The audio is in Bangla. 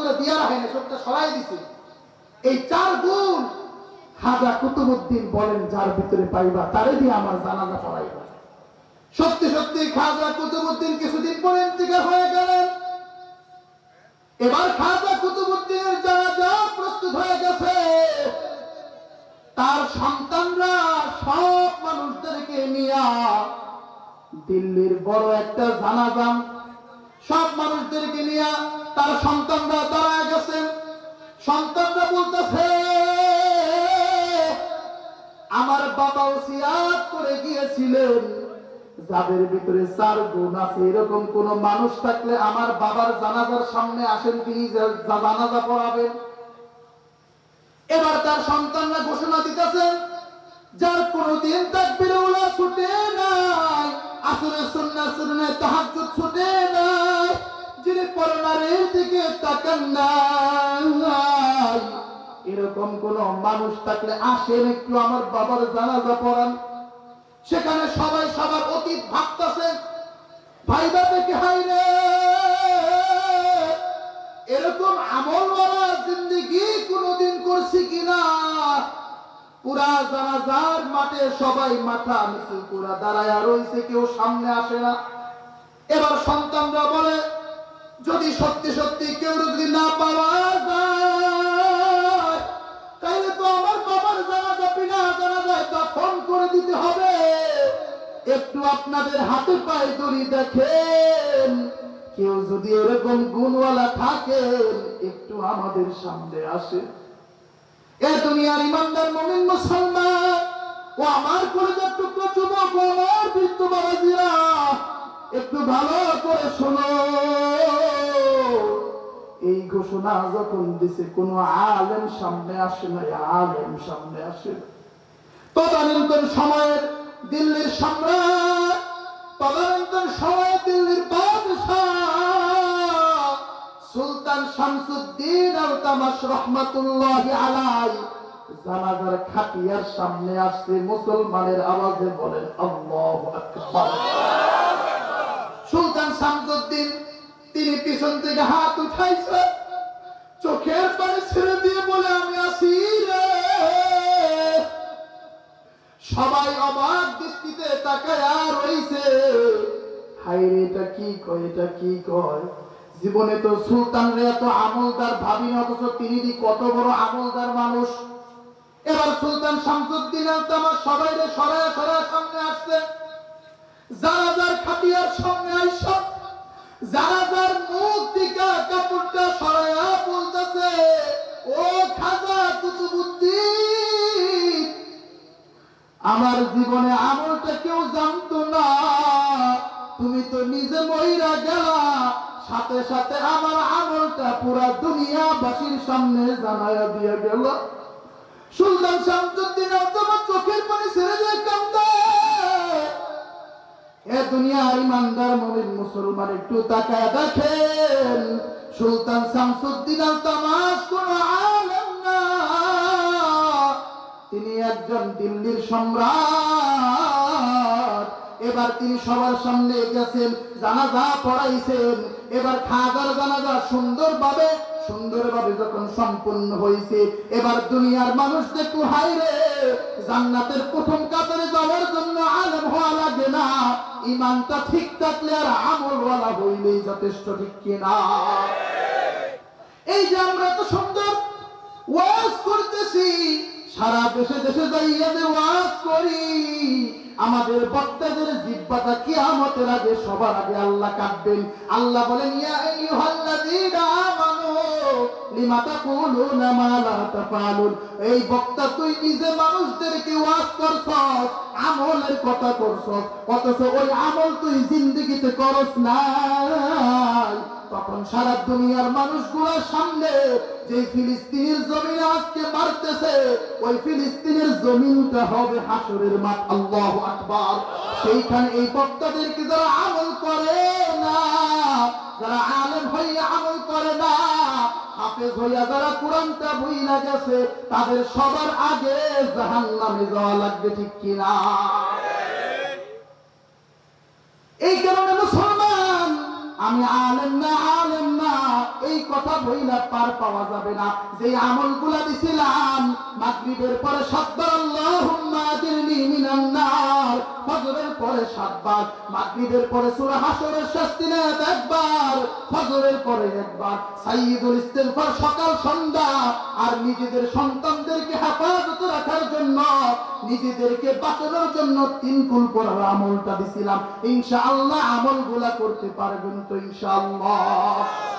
চোখটা দিয়া রাখেন, চোখটা সরাই দিছে। এই 4 গুণ খাজা কুতুবউদ্দিন বলেন যার ভিতরে পাইবা তারে দিয়ে আমার জানাজা পড়াইবা। সত্যি সত্যি খাজা কুতুবউদ্দিন কিছুদিন পরে ইন্তিকাল হয়ে গেলেন। এবার খাজা কুতুবউদ্দিনের জানাজা প্রস্তুত হয়ে গেছে। তার সন্তানরা সব মানুষদেরকে নিয়ে দিল্লির বড় একটা জানাজা, সব মানুষদেরকে নিয়ে তার সন্তানরা দাঁড়ায় গেছেন। সন্তানরা বলতেছে, আমার বাবা ওসিয়াত করে গিয়েছিলেন যাদের ভিতরে 4 গুণ আছে এরকম কোন মানুষ থাকলে আমার বাবার জানাজার সামনে আসেন, তিনি জানাজা পড়াবেন। এবার তার সন্তানরা ঘোষণা দিতেছেন, যার কোনদিন তাকবীরে উলা ছুটে নাই, আসরের সুন্নাত সুন্নাত তাহাজ্জুদ ছুটে নাই, যিনি পরনারের দিকে তাকান নাই, এরকম কোন মানুষ থাকলে আসেন একটু আমার বাবার জানাজা পড়ান। সেখানে সবাই সবার অতীত ভাবতেছে, ভাইবা থেকে হাইরে এরকম আমলওয়ালা জিন্দেগি কোনদিন করছি কিনা। পুরা জানাজার মাঠে সবাই মাথা নিচু করে দাঁড়ায় রইছে, কেউ সামনে আসে না। এবার সন্তানরা বলে, যদি সত্যি সত্যি কেউ যদি না পাওয়া যায় তাহলে তো আমার বাবার জানাজা বিনা জানাজায় দাফন করে দিতে হবে। একটু আপনাদের হাতে পায়ে দড়ি দেখেন, কেউ যদি এরকম গুণওয়ালা থাকেন একটু আমাদের সামনে আসে। এ দুনিয়ার ইমানদার মুমিন মুসলমান ও আমার কলিজার টুকরো যুবক ও আমার বৃদ্ধ বাবাজিরা, একটু ভালো করে শোনো। এই ঘোষণা যখন দিছে কোন আলেম সামনে আসে না, আলেম সামনে আসে। তদানীন্তন সময়ের দিল্লির সম্রাট, তদানীন্তন সময়ের দিল্লির বাদশাহ সুলতান শামসুদ্দিন আল-তামাশ রহমাতুল্লাহি আলাইহি জানাজার খাটিয়ার সামনে আসছে। মুসলমানের আওয়াজে বলেন আল্লাহু আকবার। সুলতান শামসুদ্দিন তিনি পিছন থেকে হাত উঠাইছে, চোখের পানি ছেড়ে দিয়ে বলে, আমি আসি রে। সবাই অবাক দৃষ্টিতে তাকায়া রইছে, হায়রে এটা কি কয়, এটা কি কয়। জীবনে তো সুলতানরা এত আমলদার ভাবি না, অথচ তিনি কত বড় আমলদার মানুষ। এবার সুলতান শামসুদ্দিন আল-তামাশ সবাইরে সরায়া সরায়া সামনে আসছে। জানাজার খাটিয়ার সামনে আইসা জানাজার মুখ থেকে কাপড়টা সরায়া বলতেছে, ও খাজা কুতুবউদ্দিন, আমার জীবনে আমলটা কেউ জানতো না, তুমি তো নিজে মইরা গেলা, সাথে সাথে আমার আমলটা পুরা দুনিয়াবাসীর সামনে জানায়া দিয়ে গেল। সুলতান শামসুদ্দিন তোমার চোখের পানি ছেড়ে দিয়ে কান্দে। এ দুনিয়ার ইমানদার মুমিন মুসলমান একটু তাকায় দেখেন, সুলতান শামসুদ্দিন আল-তামাশ কোন আলেম না, তিনি একজন দিল্লির সম্রাট। এবার তিনি সবার সামনে গেছেন, জানাজা পড়াইছেন। এবার খাজার জানাজা সুন্দরভাবে যখন সম্পূর্ণ হয়েছে, এবার দুনিয়ার মানুষ দেখো, হায়রে জান্নাতের প্রথম কাতারে যাওয়ার জন্য আলেম হওয়া লাগে না, ঈমানটা ঠিক থাকলে আর আমলওয়ালা হইলেই যথেষ্ট, ঠিক কিনা? এই যে আমরা তো সুন্দর ওয়াজ করতেছি, সারা দেশে দেশে যাইয়া যে ওয়াজ করি, আমাদের বক্তাদের জিহ্বাটা কিয়ামতের আগে সবার আগে আল্লাহ কাটবেন। আল্লাহ বলেন, ইয়া আইয়ুহাল্লাযীনা আমানু লিমা তাকুলুনা মা লা তাফআলুন। এই বক্তা তুই নিজে মানুষদেরকে ওয়াজ করছস, আমলের কথা করছস, অথচ ওই আমল তুই জিন্দেগিতে করস না। তখন সারা দুনিয়ার মানুষগুলোর সামনে যে ফিলিস্তিনের জমিন আজকে মারতেছে, ওই ফিলিস্তিনের জমিনটা হবে হাসরের মাঠ। আল্লাহু আকবার। সেইখানে এই বক্তাদেরকে যারা আমল করে না, যারা আলেম হইয়া আমল করে না, হাফেজ হইয়া যারা কোরআনটা ভুইলা গেছে, তাদের সবার আগে জাহান্নামে যাওয়া লাগবে, ঠিক কিনা? এই কারণে মুসলমান, আমি আলেম না এই কথা বইলা পার পাওয়া যাবে না। যে আমলগুলা দিছিলাম মাগরিবের পরে 7 বার আল্লাহুম্মা আজিরনি মিনান নার, ফজরের পরে 7 বার, মাগরিবের পরে সূরা হাশরের শাস্তিনাত একবার, ফজরের পরে একবার, সাইয়্যিদুল ইস্তিগফার সকাল সন্ধ্যা, আর নিজেদের সন্তানদেরকে হেফাজতে রাখার জন্য, নিজেদেরকে বাঁচানোর জন্য 3 কুল পড়ার আমলটা দিছিলাম। ইনশাআল্লাহ আমলগুলা করতে পারবেন তো ইনশাআল্লাহ?